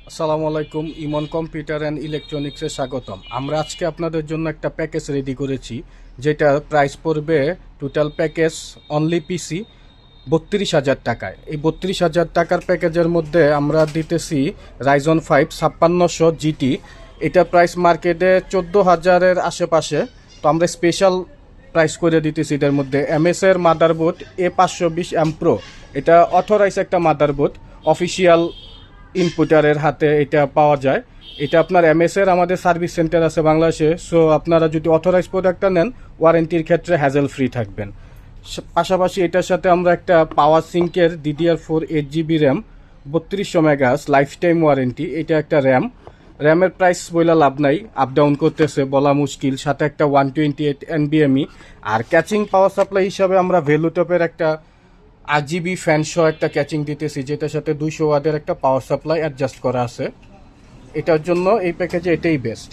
আসসালামু আলাইকুম। ইমন computer and ইলেকট্রনিক্সে স্বাগতম। আমরা আজকে আপনাদের জন্য একটা প্যাকেজ রেডি করেছি, যেটা প্রাইস পড়বে টোটাল প্যাকেজ অনলি পিসি 32,000 টাকায়। এই 32,000 টাকার প্যাকেজের মধ্যে আমরা দিতেছি রাইজন 5 5600 GT। এটা প্রাইস মার্কেটে 14,000-এর আশেপাশে। তো আমরা স্পেশাল প্রাইস করে দিতেছি। এটার মধ্যে এমএসের মাদারবোর্ড A520M Pro, এটা অথরাইজ একটা মাদারবোর্ড, অফিসিয়াল ইনপুটারের হাতে এটা পাওয়া যায়। এটা আপনার এমএসের আমাদের সার্ভিস সেন্টার আছে বাংলাদেশে। সো আপনারা যদি অথরাইজ প্রোডাক্টটা নেন, ওয়ারেন্টির ক্ষেত্রে হ্যাজেল ফ্রি থাকবেন। পাশাপাশি এটার সাথে আমরা একটা পাওয়ার সিঙ্কের DDR4 8 GB RAM, 3200 megahertz life time warranty, এটা একটা র্যামের প্রাইস বইলা লাভ নাই, আপ ডাউন করতেছে বলা মুশকিল। সাথে একটা 128 NVMe। আর ক্যাচিং পাওয়ার সাপ্লাই হিসাবে আমরা ভেলুটপের একটা RGB ফ্যান সহ একটা ক্যাচিং দিতেছি, যেটার সাথে 200 ওয়াটের একটা পাওয়ার সাপ্লাই অ্যাডজাস্ট করা আছে। এটার জন্য এই প্যাকেজে এটাই বেস্ট।